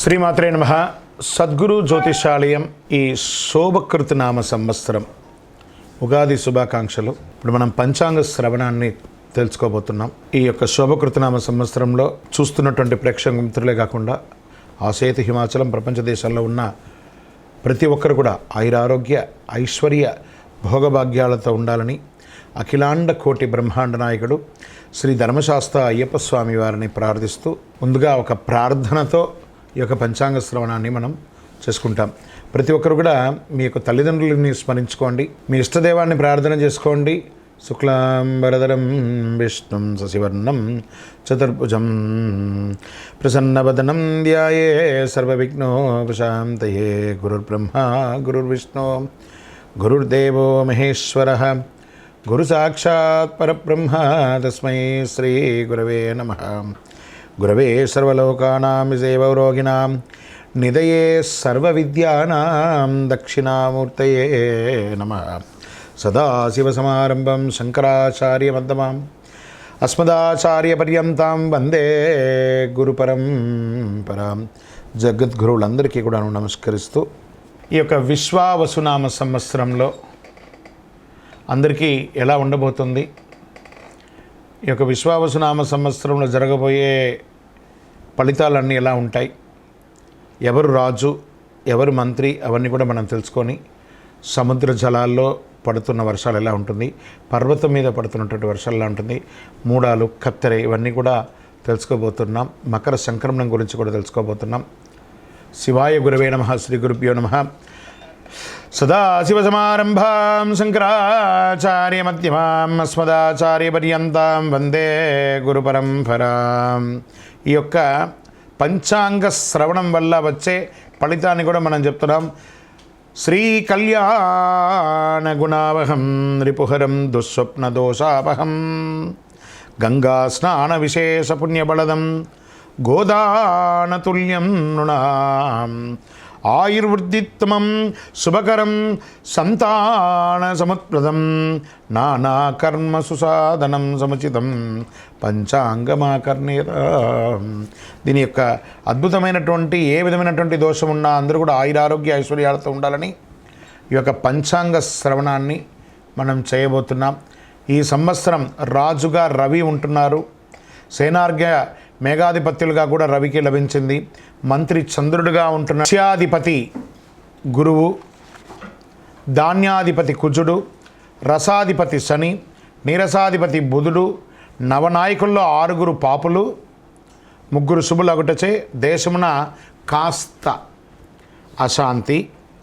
శ్రీమాత్రే నమః. సద్గురు జ్యోతిషాలయం ఈ శోభకృత నామ సంవత్సరం ఉగాది శుభాకాంక్షలు. ఇప్పుడు మనం పంచాంగ శ్రవణాన్ని తెలుసుకోబోతున్నాం. ఈ యొక్క శోభకృత నామ సంవత్సరంలో చూస్తున్నటువంటి ప్రేక్షక మిత్రులే కాకుండా ఆసేతు హిమాచలం ప్రపంచ దేశాల్లో ఉన్న ప్రతి ఒక్కరు కూడా ఆయురారోగ్య ఐశ్వర్య భోగభాగ్యాలతో ఉండాలని అఖిలాండ కోటి బ్రహ్మాండ నాయకుడు శ్రీ ధర్మశాస్త్ర అయ్యప్ప స్వామి వారిని ప్రార్థిస్తూ ముందుగా ఒక ప్రార్థనతో ఈ యొక్క పంచాంగ శ్రవణాన్ని మనం చేసుకుంటాం. ప్రతి ఒక్కరు కూడా మీ యొక్క తల్లిదండ్రులని స్మరించుకోండి, మీ ఇష్టదేవాన్ని ప్రార్థన చేసుకోండి. శుక్లాంబరధరం విష్ణుం శశివర్ణం చతుర్భుజం ప్రసన్నవదనం ధ్యాయే సర్వవిఘ్నోపశాంతయే. గురుర్బ్రహ్మ గురుర్విష్ణు గురుర్దేవో మహేశ్వరః గురు సాక్షాత్ పరబ్రహ్మ తస్మై శ్రీ గురవే నమః. గురవే సర్వలోకానాం విజయవరోగిణాం నిదయే సర్వవిద్యానాం దక్షిణామూర్తయే నమః. సదాశివసమారంభం శంకరాచార్యమధ్యమాం అస్మదాచార్యపర్యంతం వందే గురుపరంపరాం. జగద్గురువులందరికీ కూడా నమస్కరిస్తూ ఈ యొక్క విశ్వావసునామ సంవత్సరంలో అందరికీ ఎలా ఉండబోతుంది, ఈ యొక్క విశ్వావసునామ సంవత్సరంలో జరగబోయే ఫలితాలన్నీ ఎలా ఉంటాయి, ఎవరు రాజు ఎవరు మంత్రి, అవన్నీ కూడా మనం తెలుసుకొని సముద్ర జలాల్లో పడుతున్న వర్షాలు ఎలా ఉంటుంది, పర్వతం మీద పడుతున్నటువంటి వర్షాలు ఎలా ఉంటుంది, మూడాలు కత్తెర ఇవన్నీ కూడా తెలుసుకోబోతున్నాం. మకర సంక్రమణం గురించి కూడా తెలుసుకోబోతున్నాం. శివాయ గురవే నమః. శ్రీ గురుభ్యో నమః. సదాశివసమారంభాం శంకరాచార్యమధ్యమాం అస్మదాచార్యపర్యంతం వందే గురుపరంపరాం. ఈ యొక్క పంచాంగ శ్రవణం వల్ల వచ్చే ఫలితాన్ని కూడా మనం చెప్తున్నాం. శ్రీ కళ్యాణ గుణావహం రిపుహరం దుస్వప్న దోషాపహం గంగా స్నాన విశేష పుణ్యబలదం గోదానతుల్యం నృణాం ఆయుర్వృద్ధిత్తమం శుభకరం సంతాన సముత్ప్రదం నానాకర్మ సుసాధనం సముచితం పంచాంగమాకర్ణేత. దీని యొక్క అద్భుతమైనటువంటి ఏ విధమైనటువంటి దోషం ఉన్నా అందరూ కూడా ఆయురారోగ్య ఐశ్వర్యాలతో ఉండాలని ఈ యొక్క పంచాంగ శ్రవణాన్ని మనం చేయబోతున్నాం. ఈ సంవత్సరం రాజుగా రవి ఉంటున్నారు. సేనార్ఘ్య మేఘాధిపత్యులుగా కూడా రవికి లభించింది. మంత్రి చంద్రుడిగా ఉంటున్న రస్యాధిపతి గురువు, ధాన్యాధిపతి కుజుడు, రసాధిపతి శని, నీరసాధిపతి బుధుడు, నవనాయకుల్లో 6 పాపులు, 3 శుభులగుటచే దేశమున కాస్త అశాంతి,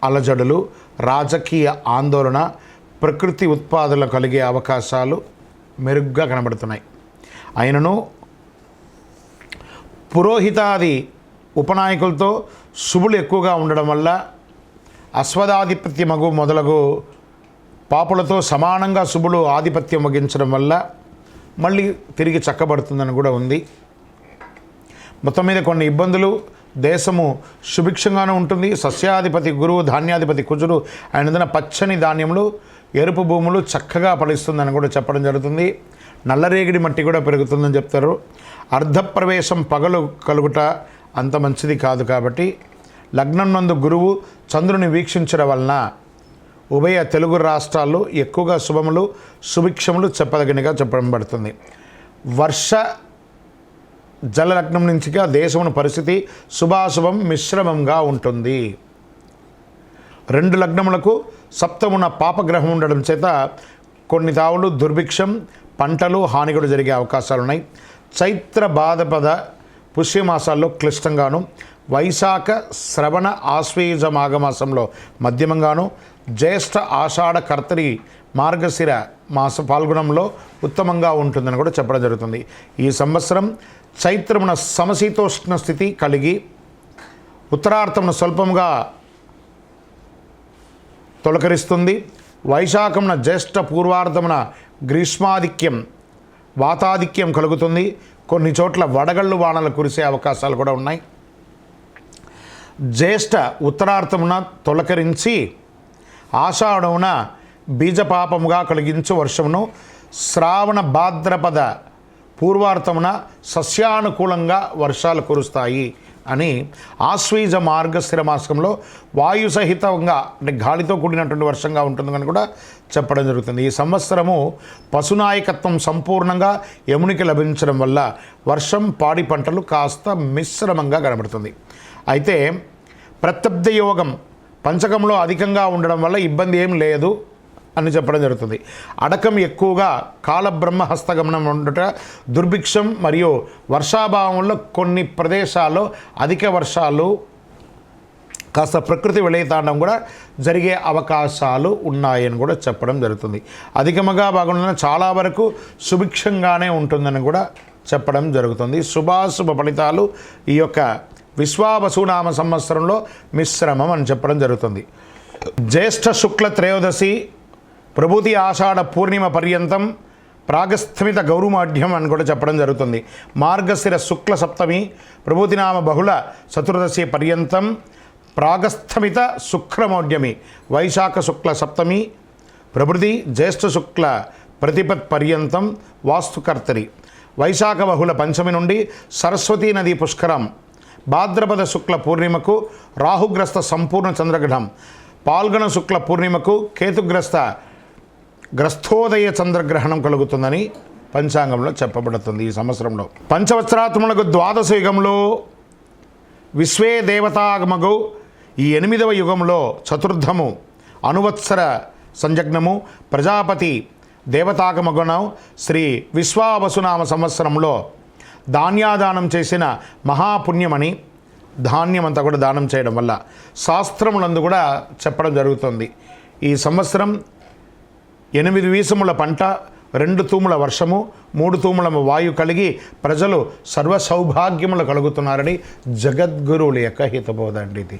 అలజడులు, రాజకీయ ఆందోళన, ప్రకృతి ఉత్పాదనలు కలిగే అవకాశాలు మెరుగ్గా కనబడుతున్నాయి. అయినను పురోహితాది ఉపనాయకులతో శుభులు ఎక్కువగా ఉండడం వల్ల అశ్వదాధిపత్యమగు మొదలగు పాపులతో సమానంగా శుభులు ఆధిపత్యం వహించడం వల్ల మళ్ళీ తిరిగి చక్కబడుతుందని కూడా ఉంది. మొత్తం మీద కొన్ని ఇబ్బందులు, దేశము సుభిక్షంగానే ఉంటుంది. సస్యాధిపతి గురువు, ధాన్యాధిపతి కుజుడు ఆయన పచ్చని ధాన్యములు, ఎరుపు భూములు చక్కగా ఫలిస్తుందని కూడా చెప్పడం జరుగుతుంది. నల్లరేగిడి మట్టి కూడా పెరుగుతుందని చెప్తారు. అర్ధప్రవేశం పగలు కలుగుట అంత మంచిది కాదు. కాబట్టి లగ్నం నందు గురువు చంద్రుని వీక్షించడం వలన ఉభయ తెలుగు రాష్ట్రాల్లో ఎక్కువగా శుభములు సుభిక్షములు చెప్పదగినగా చెప్పబడుతుంది. వర్ష జలలగ్నం నుంచిగా దేశమున పరిస్థితి శుభాశుభం మిశ్రమంగా ఉంటుంది. 2 లగ్నములకు సప్తమున పాపగ్రహం ఉండడం చేత కొన్ని తావులు దుర్భిక్షం, పంటలు హాని కూడా జరిగే అవకాశాలు ఉన్నాయి. చైత్ర భాద్రపద పుష్యమాసాల్లో క్లిష్టంగాను, వైశాఖ శ్రవణ ఆశ్వేజ మాఘమాసంలో మధ్యమంగాను, జ్యేష్ఠ ఆషాఢ కర్తరి మార్గశిర మాస పాల్గొనంలో ఉత్తమంగా ఉంటుందని కూడా చెప్పడం జరుగుతుంది. ఈ సంవత్సరం చైత్రమున సమశీతోష్ణ స్థితి కలిగి ఉత్తరార్థమున స్వల్పంగా తొలకరిస్తుంది. వైశాఖమున జ్యేష్ఠ పూర్వార్ధమున గ్రీష్మాధిక్యం వాతాధిక్యం కలుగుతుంది. కొన్ని చోట్ల వడగళ్ళు వానలు కురిసే అవకాశాలు కూడా ఉన్నాయి. జ్యేష్ఠ ఉత్తరార్థమున తొలకరించి ఆషాఢమున బీజపాపముగా కలిగించు వర్షమును, శ్రావణ భాద్రపద పూర్వార్థమున సస్యానుకూలంగా వర్షాలు కురుస్తాయి అని ఆశ్వీజ మార్గశిర మాసంలో వాయు సహితంగా అంటే గాలితో కూడినటువంటి వర్షంగా ఉంటుందని కూడా చెప్పడం జరుగుతుంది. ఈ సంవత్సరము పశునాయకత్వం సంపూర్ణంగా యమునికి లభించడం వల్ల వర్షం పాడి పంటలు కాస్త మిశ్రమంగా కనబడుతుంది. అయితే ప్రత్యబ్ద యోగం పంచకంలో అధికంగా ఉండడం వల్ల ఇబ్బంది ఏం లేదు అని చెప్పడం జరుగుతుంది. అడకం ఎక్కువగా కాలబ్రహ్మ హస్తగమనం ఉండుట, దుర్భిక్షం మరియు వర్షాభావంలో కొన్ని ప్రదేశాల్లో అధిక వర్షాలు కాస్త ప్రకృతి విలయతాండం కూడా జరిగే అవకాశాలు ఉన్నాయని కూడా చెప్పడం జరుగుతుంది. అధికముగా భాగంలో చాలా వరకు సుభిక్షంగానే ఉంటుందని కూడా చెప్పడం జరుగుతుంది. శుభాశుభ ఫలితాలు ఈ యొక్క విశ్వావసునామ సంవత్సరంలో మిశ్రమం అని చెప్పడం జరుగుతుంది. జ్యేష్ఠ శుక్ల త్రయోదశి ప్రభూతి ఆషాఢ పూర్ణిమ పర్యంతం ప్రాగస్థమిత గౌరుమాఢ్యం అని కూడా చెప్పడం జరుగుతుంది. మార్గశిర శుక్ల సప్తమి ప్రభూతినామ బహుళ చతుర్దశి పర్యంతం ప్రాగస్థమిత శుక్రమౌఢ్యమి వైశాఖ శుక్ల సప్తమి ప్రభృతి జ్యేష్ఠ శుక్ల ప్రతిపత్ పర్యంతం వాస్తుకర్తరి వైశాఖ బహుళ పంచమి నుండి సరస్వతీ నదీ పుష్కరం భాద్రపద శుక్ల పూర్ణిమకు రాహుగ్రస్త సంపూర్ణ చంద్రగ్రహణం పాల్గొన శుక్ల పూర్ణిమకు గ్రస్థోదయ చంద్రగ్రహణం కలుగుతుందని పంచాంగంలో చెప్పబడుతుంది. ఈ సంవత్సరంలో పంచవత్సరాత్మలకు ద్వాదశ యుగంలో విశ్వే దేవతాగమగు ఈ 8వ యుగంలో చతుర్థము అనువత్సర సంజగ్నము ప్రజాపతి దేవతాగమగుణం శ్రీ విశ్వావసునామ సంవత్సరంలో ధాన్యాదానం చేసిన మహాపుణ్యమని ధాన్యమంతా కూడా దానం చేయడం వల్ల శాస్త్రములందు కూడా చెప్పడం జరుగుతుంది. ఈ సంవత్సరం 8 వీసముల పంట, 2 తూముల వర్షము, 3 తూముల వాయు కలిగి ప్రజలు సర్వ సౌభాగ్యములు కలుగుతున్నారని జగద్గురువుల యొక్క హితబోధ అండి ఇది.